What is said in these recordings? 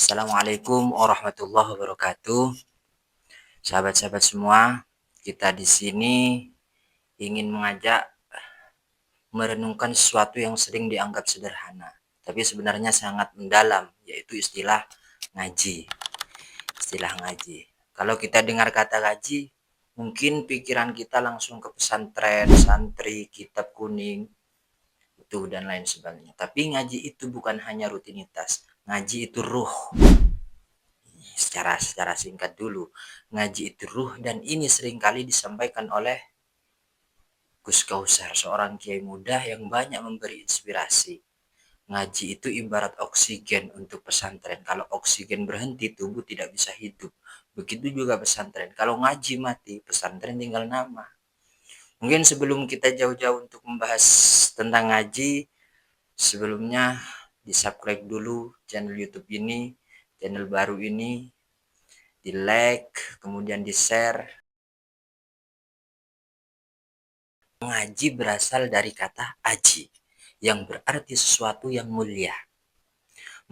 Assalamualaikum warahmatullahi wabarakatuh. Sahabat-sahabat semua, kita di sini ingin mengajak merenungkan sesuatu yang sering dianggap sederhana, tapi sebenarnya sangat mendalam, yaitu istilah ngaji. Istilah ngaji. Kalau kita dengar kata ngaji, mungkin pikiran kita langsung ke pesantren, santri, kitab kuning, itu dan lain sebagainya. Tapi ngaji itu bukan hanya rutinitas. Ngaji itu ruh. Secara singkat dulu, ngaji itu ruh, dan ini seringkali disampaikan oleh Gus Kausar, seorang kiai muda yang banyak memberi inspirasi. Ngaji itu ibarat oksigen untuk pesantren. Kalau oksigen berhenti, tubuh tidak bisa hidup. Begitu juga pesantren. Kalau ngaji mati, pesantren tinggal nama. Mungkin sebelum kita jauh-jauh untuk membahas tentang ngaji, sebelumnya di-subscribe dulu channel YouTube ini, channel baru ini, di like, kemudian di share. Ngaji berasal dari kata aji, yang berarti sesuatu yang mulia.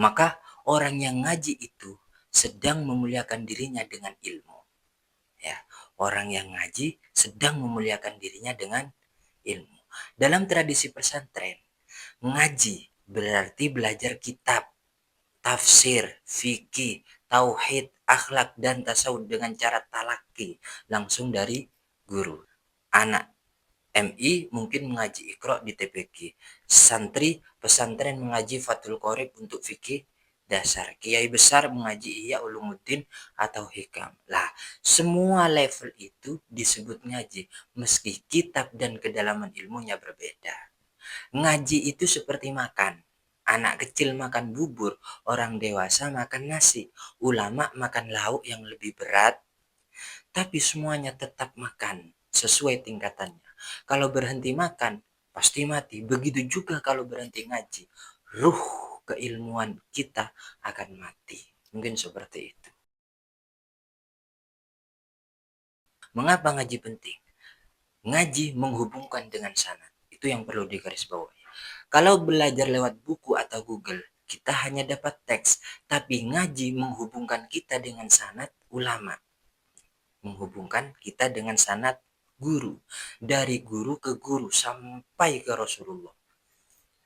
Maka orang yang ngaji itu sedang memuliakan dirinya dengan ilmu. Ya, orang yang ngaji sedang memuliakan dirinya dengan ilmu. Dalam tradisi pesantren, ngaji berarti belajar kitab, tafsir, fikih, tauhid, akhlak, dan tasawuf dengan cara talaki langsung dari guru. Anak MI mungkin mengaji Iqra di TPQ, santri pesantren mengaji Fathul Qorib untuk fikih dasar, kiai besar mengaji Ihya Ulumuddin atau Hikam. Lah, semua level itu disebut ngaji, meski kitab dan kedalaman ilmunya berbeda. Ngaji itu seperti makan. Anak kecil makan bubur, orang dewasa makan nasi, ulama makan lauk yang lebih berat, tapi semuanya tetap makan sesuai tingkatannya. Kalau berhenti makan, pasti mati. Begitu juga kalau berhenti ngaji, ruh keilmuan kita akan mati. Mungkin seperti itu. Mengapa ngaji penting? Ngaji menghubungkan dengan sanad. Itu yang perlu digarisbawahi. Kalau belajar lewat buku atau Google, kita hanya dapat teks, tapi ngaji menghubungkan kita dengan sanad ulama. Menghubungkan kita dengan sanad guru, dari guru ke guru sampai ke Rasulullah.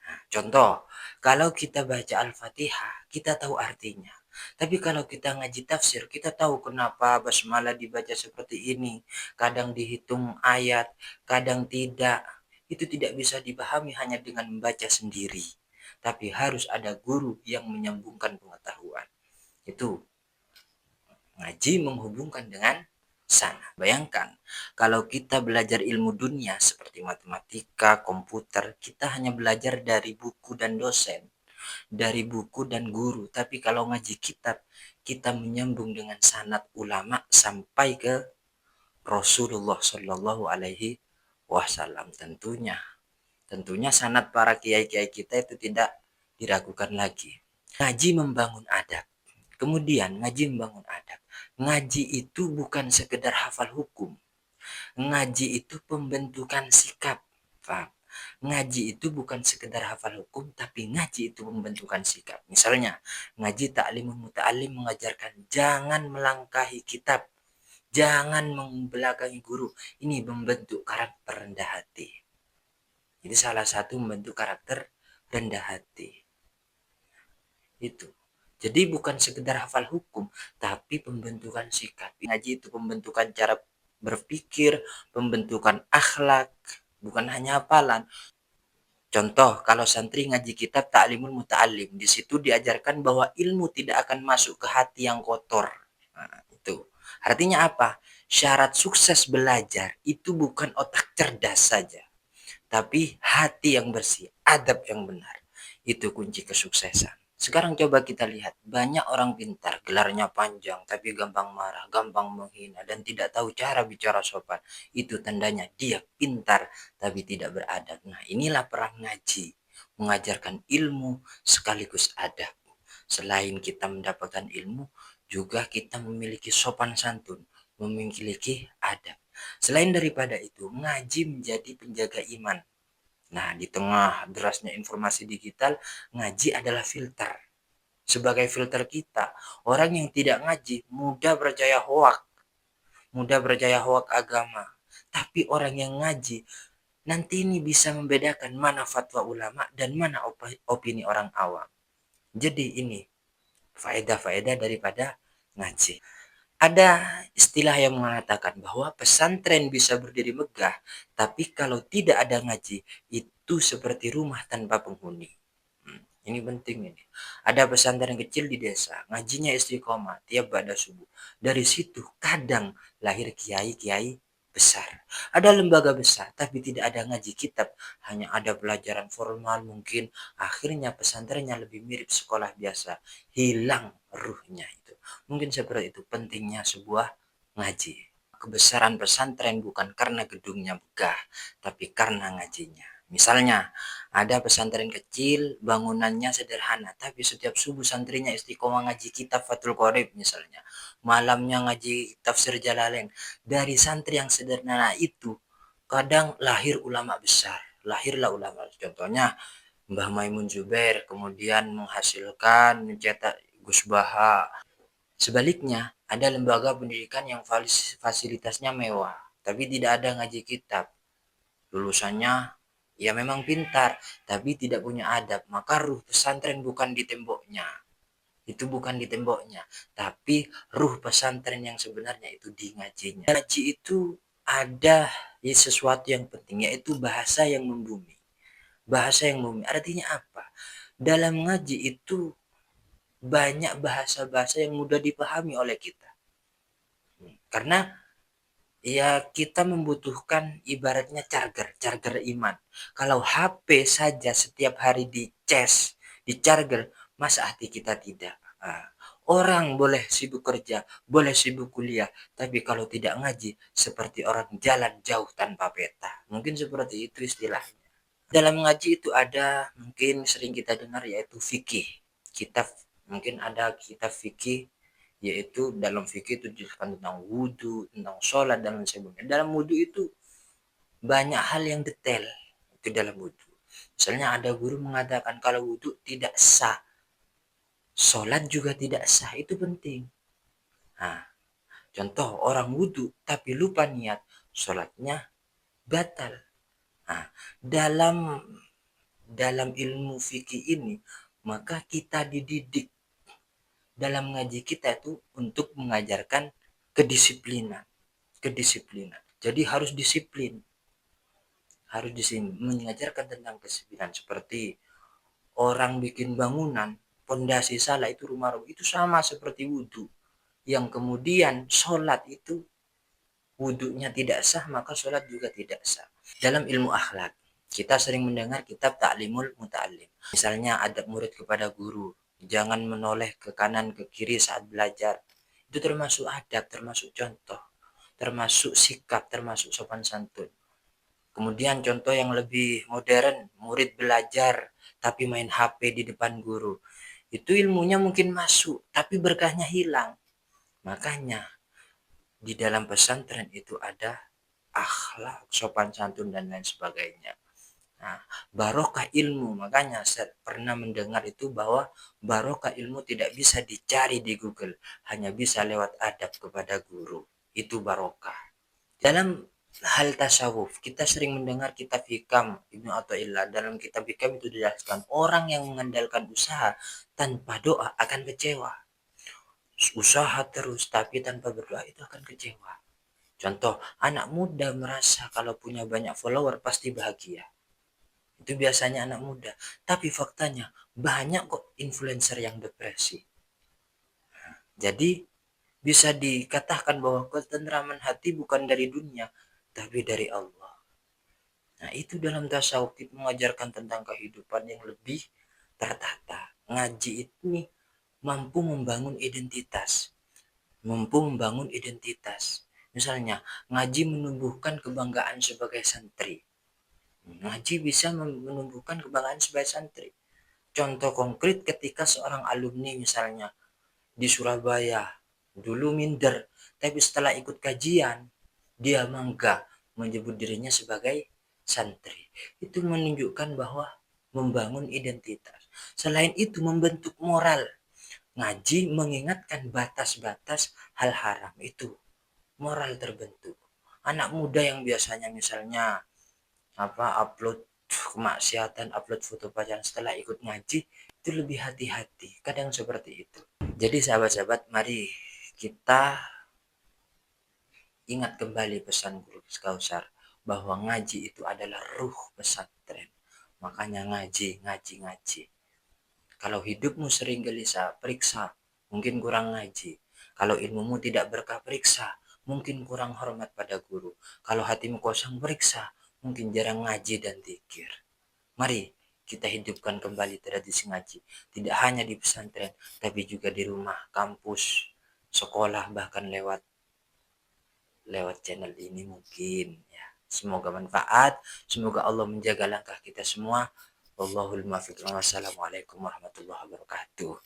Nah, contoh, kalau kita baca Al-Fatihah, kita tahu artinya. Tapi kalau kita ngaji tafsir, kita tahu kenapa basmalah dibaca seperti ini. Kadang dihitung ayat, kadang tidak. Itu tidak bisa dipahami hanya dengan membaca sendiri. Tapi harus ada guru yang menyambungkan pengetahuan. Itu ngaji menghubungkan dengan sana. Bayangkan, kalau kita belajar ilmu dunia seperti matematika, komputer, kita hanya belajar dari buku dan dosen, dari buku dan guru. Tapi kalau ngaji kitab, kita menyambung dengan sanad ulama sampai ke Rasulullah Shallallahu Alaihi Wasallam. Tentunya sanad para kiai-kiai kita itu tidak diragukan lagi. Ngaji membangun adab. Kemudian ngaji membangun adab. Ngaji itu bukan sekedar hafal hukum. Ngaji itu pembentukan sikap. Paham? Ngaji itu bukan sekedar hafal hukum, tapi ngaji itu pembentukan sikap. Misalnya, ngaji ta'limul muta'allim mengajarkan jangan melangkahi kitab, jangan membelakangi guru. Ini membentuk karakter rendah hati. Jadi salah satu membentuk karakter rendah hati. Itu. Jadi bukan sekedar hafal hukum, tapi pembentukan sikap. Ngaji itu pembentukan cara berpikir, pembentukan akhlak, bukan hanya hafalan. Contoh, kalau santri ngaji kitab Ta'limul Muta'allim, di situ diajarkan bahwa ilmu tidak akan masuk ke hati yang kotor. Nah, itu. Artinya apa? Syarat sukses belajar itu bukan otak cerdas saja, tapi hati yang bersih, adab yang benar. Itu kunci kesuksesan. Sekarang coba kita lihat, banyak orang pintar, gelarnya panjang, tapi gampang marah, gampang menghina, dan tidak tahu cara bicara sopan. Itu tandanya dia pintar, tapi tidak beradab. Nah, inilah peran ngaji, mengajarkan ilmu sekaligus adab. Selain kita mendapatkan ilmu, juga kita memiliki sopan santun, memiliki adab. Selain daripada itu, ngaji menjadi penjaga iman. Nah, di tengah derasnya informasi digital, ngaji adalah filter. sebagai filter kita. Orang yang tidak ngaji mudah percaya hoak agama. Tapi orang yang ngaji nanti ini bisa membedakan mana fatwa ulama dan mana opini orang awam. Jadi ini faedah-faedah daripada ngaji. Ada istilah yang mengatakan bahwa pesantren bisa berdiri megah, tapi kalau tidak ada ngaji, itu seperti rumah tanpa penghuni. Ini penting ini. Ada pesantren kecil di desa, ngajinya istiqomah tiap pada subuh. Dari situ kadang lahir kiai-kiai besar. Ada lembaga besar, tapi tidak ada ngaji kitab, hanya ada pelajaran formal mungkin. Akhirnya pesantrennya lebih mirip sekolah biasa, hilang ruhnya itu. Mungkin seperti itu pentingnya sebuah ngaji. Kebesaran pesantren bukan karena gedungnya megah, tapi karena ngajinya. Misalnya, ada pesantren kecil, bangunannya sederhana, tapi setiap subuh santrinya istiqomah ngaji kitab Fathul Qorib misalnya. Malamnya ngaji tafsir Jalalain. Dari santri yang sederhana itu, kadang lahir ulama besar. Lahirlah ulama. Contohnya, Mbah Maimun Zubair, kemudian menghasilkan, mencetak Gus Baha. Sebaliknya, ada lembaga pendidikan yang fasilitasnya mewah, tapi tidak ada ngaji kitab. Lulusannya ya memang pintar, tapi tidak punya adab. Maka ruh pesantren bukan di temboknya. Itu bukan di temboknya, tapi ruh pesantren yang sebenarnya itu di ngajinya. Ngaji itu ada sesuatu yang penting, yaitu bahasa yang membumi. Bahasa yang membumi artinya apa? Dalam ngaji itu banyak bahasa-bahasa yang mudah dipahami oleh kita. Karena ya kita membutuhkan ibaratnya charger iman. Kalau HP saja setiap hari di charger, masa hati kita tidak? Orang boleh sibuk kerja, boleh sibuk kuliah, tapi kalau tidak ngaji, seperti orang jalan jauh tanpa peta. Mungkin seperti itu istilahnya. Dalam ngaji itu ada mungkin sering kita dengar yaitu fikih. Kitab mungkin ada kitab fikih, yaitu dalam fikih itu dijelaskan tentang wudhu, tentang sholat dan lain sebagainya. Dalam wudhu itu banyak hal yang detail itu dalam wudhu. Misalnya ada guru mengatakan kalau wudhu tidak sah, sholat juga tidak sah, itu penting. Nah, contoh orang wudhu tapi lupa niat, sholatnya batal. Nah, dalam ilmu fikih ini maka kita dididik dalam ngaji kita itu untuk mengajarkan kedisiplinan. Jadi harus disiplin. Mengajarkan tentang kedisiplinan seperti orang bikin bangunan, pondasi salah itu rumah itu sama seperti wudhu. Yang kemudian sholat itu wudhunya tidak sah, maka sholat juga tidak sah. Dalam ilmu akhlak, kita sering mendengar kitab Ta'limul Muta'allim. Misalnya adab murid kepada guru, jangan menoleh ke kanan ke kiri saat belajar. Itu termasuk adab, termasuk contoh, termasuk sikap, termasuk sopan santun. Kemudian contoh yang lebih modern, murid belajar tapi main HP di depan guru. Itu ilmunya mungkin masuk, tapi berkahnya hilang. Makanya di dalam pesantren itu ada akhlak, sopan santun dan lain sebagainya. Nah, barokah ilmu, makanya saya pernah mendengar itu bahwa barokah ilmu tidak bisa dicari di Google, hanya bisa lewat adab kepada guru. Itu barokah. Dalam hal tasawuf, kita sering mendengar kitab Hikam Ibnu Athaillah. Dalam kitab Hikam itu dijelaskan orang yang mengandalkan usaha tanpa doa akan kecewa. Usaha terus tapi tanpa berdoa itu akan kecewa. Contoh, anak muda merasa kalau punya banyak follower pasti bahagia. Itu biasanya anak muda. Tapi faktanya banyak kok influencer yang depresi. Jadi bisa dikatakan bahwa ketentraman hati bukan dari dunia, tapi dari Allah. Nah itu dalam tasawuf mengajarkan tentang kehidupan yang lebih tertata. Ngaji ini mampu membangun identitas. Misalnya ngaji menumbuhkan kebanggaan sebagai santri. Ngaji bisa menumbuhkan kebanggaan sebagai santri. Contoh konkret ketika seorang alumni misalnya di Surabaya dulu minder, tapi setelah ikut kajian dia bangga menyebut dirinya sebagai santri. Itu menunjukkan bahwa membangun identitas. Selain itu membentuk moral. Ngaji mengingatkan batas-batas hal haram itu, moral terbentuk. Anak muda yang biasanya misalnya upload kemaksiatan, upload foto pacaran, setelah ikut ngaji itu lebih hati-hati. Kadang seperti itu. Jadi sahabat-sahabat, mari kita ingat kembali pesan Guru Kausar bahwa ngaji itu adalah ruh pesantren. Makanya ngaji, ngaji, ngaji. Kalau hidupmu sering gelisah, periksa, mungkin kurang ngaji. Kalau ilmumu tidak berkah, periksa, mungkin kurang hormat pada guru. Kalau hatimu kosong, periksa, mungkin jarang ngaji dan zikir. Mari kita hidupkan kembali tradisi ngaji, tidak hanya di pesantren, tapi juga di rumah, kampus, sekolah, bahkan lewat channel ini mungkin ya. Semoga manfaat, semoga Allah menjaga langkah kita semua. Wallahul muwaffiq. Wassalamualaikum warahmatullahi wabarakatuh.